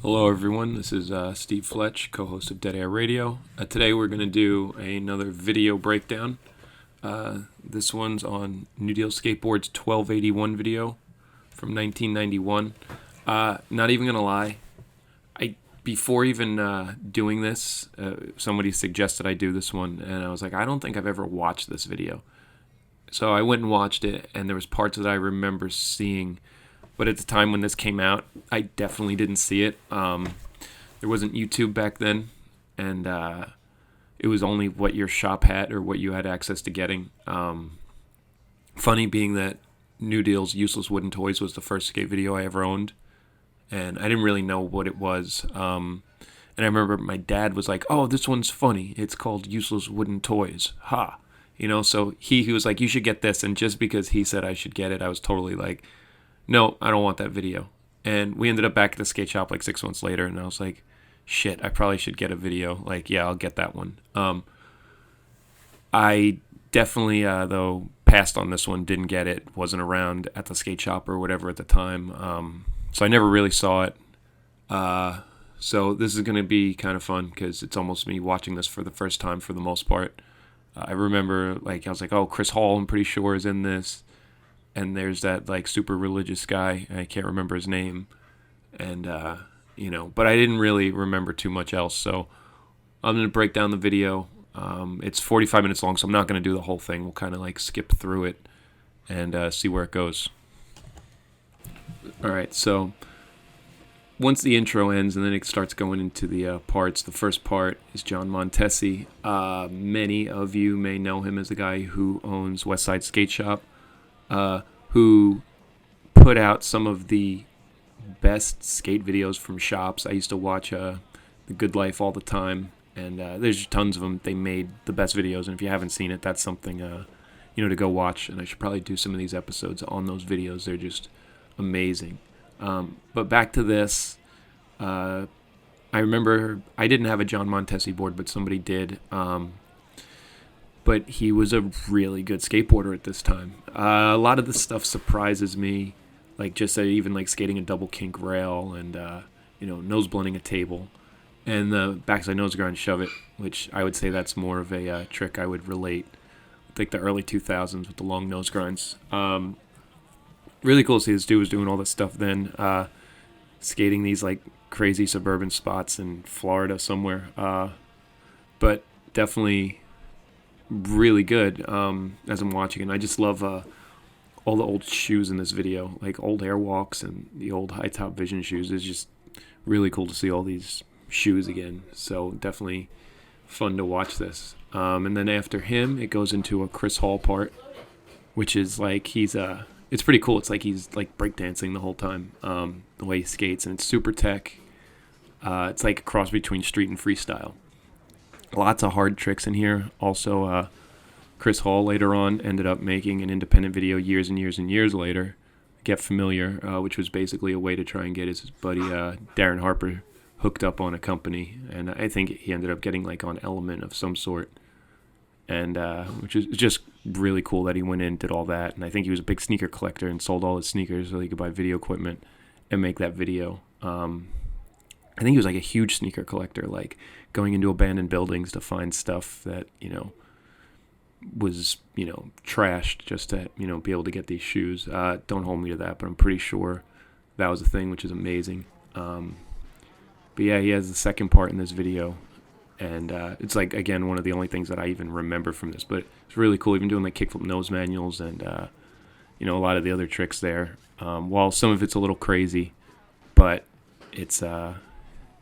Hello, everyone. This is Steve Fletch, co-host of Dead Air Radio. Today, we're going to do another video breakdown. This one's on New Deal Skateboard's 1281 video from 1991. Not even going to lie, before even doing this, somebody suggested I do this one, and I was like, I don't think I've ever watched this video. So I went and watched it, and there was parts that I remember seeing. But at the time when this came out, I definitely didn't see it. There wasn't YouTube back then, and it was only what your shop had or what you had access to getting. Funny being that New Deal's Useless Wooden Toys was the first skate video I ever owned, and I didn't really know what it was. And I remember my dad was like, "Oh, this one's funny. It's called Useless Wooden Toys." Ha! So he was like, "You should get this," and just because he said I should get it, I was totally like, no, I don't want that video. And we ended up back at the skate shop like 6 months later, and I was like, shit, I probably should get a video. Like, yeah, I'll get that one. I definitely, though, passed on this one, didn't get it, wasn't around at the skate shop or whatever at the time. So I never really saw it. So this is going to be kind of fun because it's almost me watching this for the first time for the most part. I remember, I was like, oh, Chris Hall, I'm pretty sure, is in this. And there's that super religious guy. I can't remember his name. And, but I didn't really remember too much else. So I'm going to break down the video. It's 45 minutes long, so I'm not going to do the whole thing. We'll kind of skip through it and see where it goes. All right, so once the intro ends and then it starts going into the parts, the first part is John Montesi. Many of you may know him as the guy who owns Westside Skate Shop. Who put out some of the best skate videos from shops. I used to watch The Good Life all the time, and there's tons of them. They made the best videos, and if you haven't seen it, that's something to go watch. And I should probably do some of these episodes on those videos. They're just amazing. But back to this. I remember I didn't have a John Montesi board, but somebody did. But he was a really good skateboarder at this time. A lot of this stuff surprises me, even skating a double kink rail and nose blunting a table, and the backside nose grind shove it, which I would say that's more of a trick I would relate, the early 2000s with the long nose grinds. Really cool to see this dude was doing all this stuff then, skating these crazy suburban spots in Florida somewhere, but definitely really good as I'm watching it. And I just love all the old shoes in this video, old Airwalks and the old high top Vision shoes. It's just really cool to see all these shoes again. So definitely fun to watch this. And then after him, it goes into a Chris Hall part, which is it's pretty cool. It's he's breakdancing the whole time, the way he skates, and it's super tech. It's a cross between street and freestyle. Lots of hard tricks in here. Also, Chris Hall later on ended up making an independent video years and years and years later, Get Familiar, which was basically a way to try and get his buddy Darren Harper hooked up on a company. And I think he ended up getting on Element of some sort. And which is just really cool that he went in, did all that. And I think he was a big sneaker collector and sold all his sneakers so he could buy video equipment and make that video. I think he was a huge sneaker collector, going into abandoned buildings to find stuff that, was, trashed just to, be able to get these shoes. Don't hold me to that, but I'm pretty sure that was a thing, which is amazing. But yeah, he has the second part in this video. And it's, again, one of the only things that I even remember from this. But it's really cool, even doing, kickflip nose manuals and, a lot of the other tricks there. While some of it's a little crazy, but it's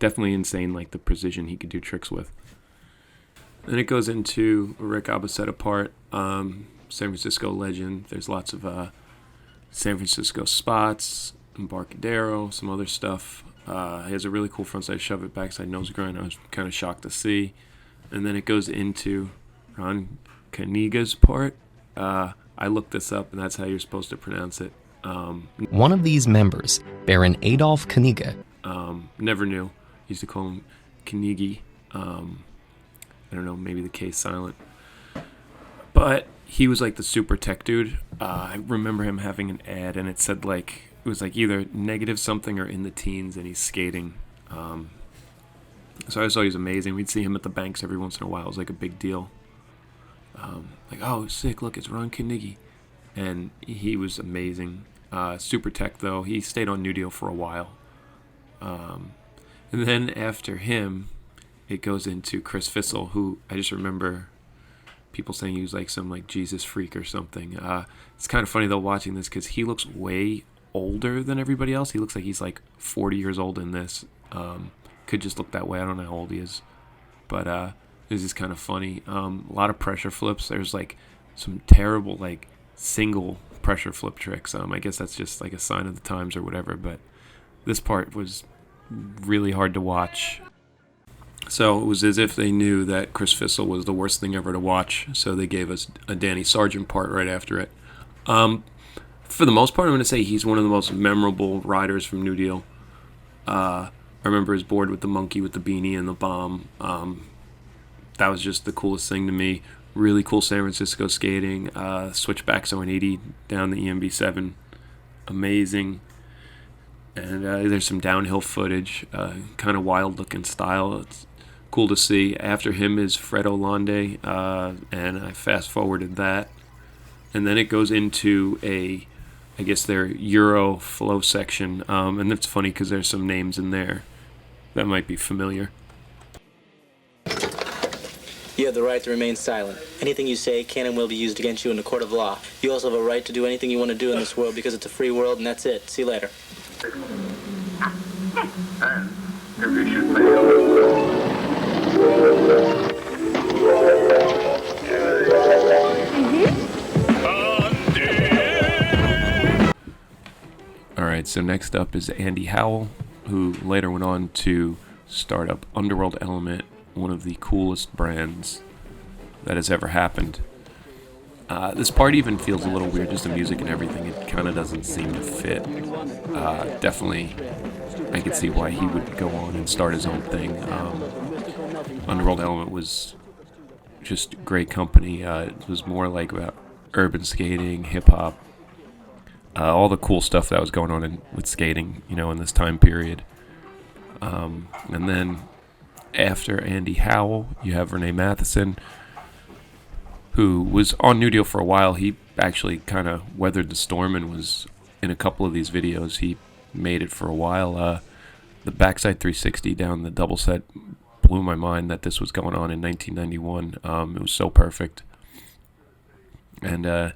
definitely insane, the precision he could do tricks with. Then it goes into Rick Abasetta part, San Francisco legend. There's lots of San Francisco spots, Embarcadero, some other stuff. He has a really cool frontside shove it, backside nose grind. I was kind of shocked to see. And then it goes into Ron Kaniga's part. I looked this up, and that's how you're supposed to pronounce it. One of these members, Baron Adolf Kaniga. Never knew. Used to call him Kanigi. I don't know, maybe the K silent. But he was the super tech dude. I remember him having an ad, and it said it was either negative something or in the teens, and he's skating. So I just thought he was amazing. We'd see him at the banks every once in a while. It was like a big deal. Like, oh, sick, look, it's Ron Carnegie. And he was amazing. Super Tech, though, he stayed on New Deal for a while. And then after him, it goes into Chris Thistle, who I just remember people saying he was like some like Jesus freak or something. It's kind of funny, though, watching this, because he looks way older than everybody else. He looks like he's like 40 years old in this. Could just look that way. I don't know how old he is. But this is kind of funny. A lot of pressure flips. There's like some terrible like single pressure flip tricks. I guess that's just like a sign of the times or whatever. But this part was really hard to watch. So it was as if they knew that Chris Thistle was the worst thing ever to watch. So they gave us a Danny Sargent part right after it. For the most part, I'm going to say he's one of the most memorable riders from New Deal. I remember his board with the monkey with the beanie and the bomb. That was just the coolest thing to me. Really cool San Francisco skating. Switchbacks 180 down the EMB7. Amazing. And there's some downhill footage. Kind of wild looking style. It's cool to see. After him is Fred Hollande. And I fast forwarded that. And then it goes into I guess their Euro flow section. And that's funny because there's some names in there that might be familiar. You have the right to remain silent. Anything you say can and will be used against you in a court of law. You also have a right to do anything you want to do in this world because it's a free world, and that's it. See you later. And if you should fail, Alright, so next up is Andy Howell, who later went on to start up Underworld Element, one of the coolest brands that has ever happened. This part even feels a little weird, just the music and everything. It kind of doesn't seem to fit. Definitely, I could see why he would go on and start his own thing. Underworld Element was just great company. It was more like about urban skating, hip-hop, all the cool stuff that was going on with skating, in this time period. And then after Andy Howell, you have Renee Matheson, who was on New Deal for a while. He actually kind of weathered the storm and was in a couple of these videos. He made it for a while. The backside 360 down the double set blew my mind that this was going on in 1991. It was so perfect. And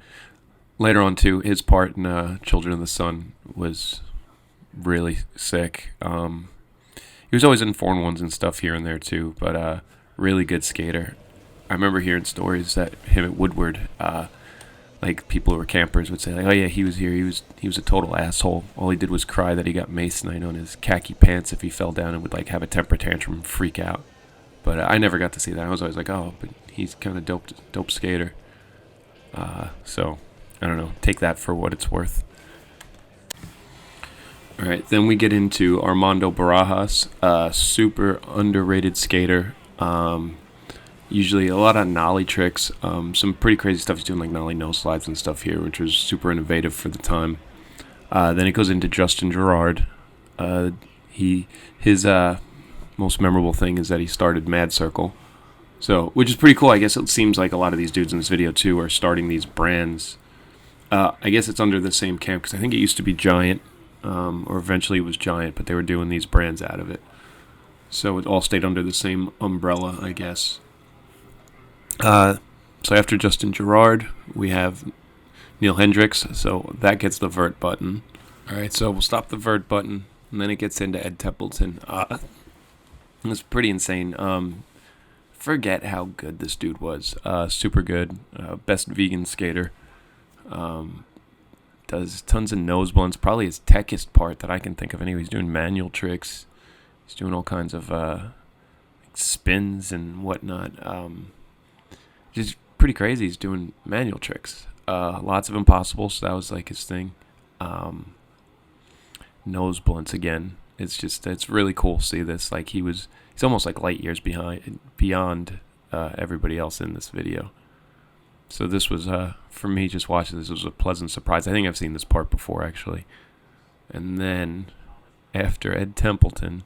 later on, too, his part in Children of the Sun was really sick. He was always in 4-1s and stuff here and there, too, but really good skater. I remember hearing stories that him at Woodward, like people who were campers would say, like, oh yeah, he was here, he was a total asshole. All he did was cry that he got mace night on his khaki pants if he fell down and would like have a temper tantrum and freak out. But I never got to see that. I was always like, oh, but he's kind of dope skater. So, I don't know, take that for what it's worth. Alright, then we get into Armando Barajas, super underrated skater. Usually a lot of nollie tricks, some pretty crazy stuff he's doing, like nollie no slides and stuff here, which was super innovative for the time. Then it goes into Justin Gerard. His most memorable thing is that he started Mad Circle, which is pretty cool. I guess it seems like a lot of these dudes in this video too are starting these brands. I guess it's under the same camp, because I think it used to be Giant, or eventually it was Giant, but they were doing these brands out of it. So it all stayed under the same umbrella, I guess. So after Justin Gerard, we have Neil Hendricks, so that gets the vert button. Alright, so we'll stop the vert button, and then it gets into Ed Templeton. It's pretty insane. Forget how good this dude was. Super good. Best vegan skater. Does tons of nose blunts. Probably his techest part that I can think of anyway. He's doing manual tricks. He's doing all kinds of spins and whatnot. Just pretty crazy. He's doing manual tricks. Lots of impossibles. So that was like his thing. Nose blunts again. It's really cool to see this. Like he's almost like light years beyond everybody else in this video. So this was, for me, just watching this was a pleasant surprise. I think I've seen this part before, actually. And then, after Ed Templeton,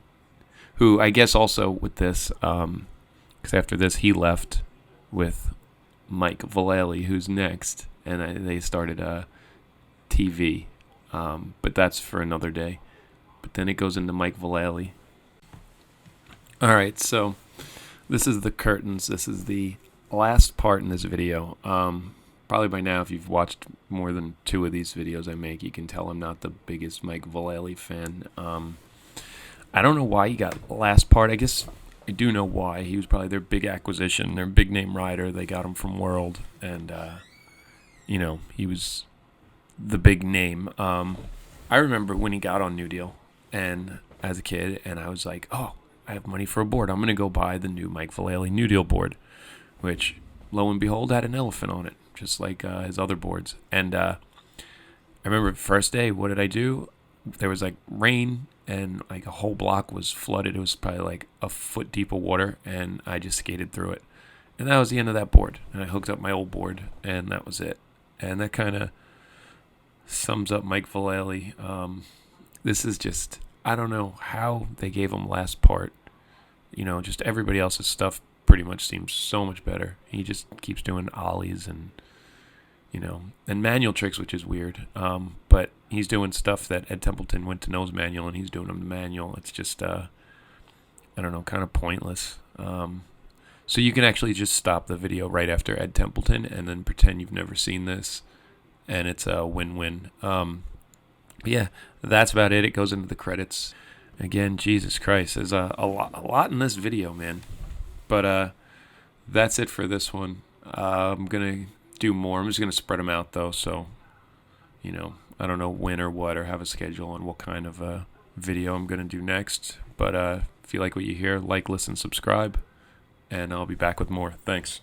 who I guess also with this, because after this he left with Mike Vallely, who's next, and they started TV, but that's for another day. But then it goes into Mike Vallely. All right, so this is the curtains. This is the last part in this video. Probably by now, if you've watched more than 2 of these videos I make, you can tell I'm not the biggest Mike Vallely fan. I don't know why he got the last part. I guess I do know why. He was probably their big acquisition, their big name rider. They got him from World, and he was the big name. I remember when he got on New Deal, and as a kid, and I was like, oh, I have money for a board. I'm going to go buy the new Mike Vallely New Deal board, which, lo and behold, had an elephant on it, just like his other boards. And I remember the first day, what did I do? There was like rain, and like a whole block was flooded. It was probably like a foot deep of water, and I just skated through it. And that was the end of that board. And I hooked up my old board, and that was it. And that kind of sums up Mike Vallely. This is just, I don't know how they gave him last part. Just everybody else's stuff pretty much seems so much better. He just keeps doing ollies and manual tricks, which is weird. But he's doing stuff that Ed Templeton went to nose manual, and he's doing them to manual. It's just, I don't know, kind of pointless. So you can actually just stop the video right after Ed Templeton and then pretend you've never seen this, and it's a win-win. But yeah, that's about it. It goes into the credits. Again, Jesus Christ, there's a lot in this video, man. But that's it for this one. I'm going to do more. I'm just going to spread them out, though, so, I don't know when or what, or have a schedule on what kind of video I'm going to do next. But if you like what you hear, like, listen, subscribe, and I'll be back with more. Thanks.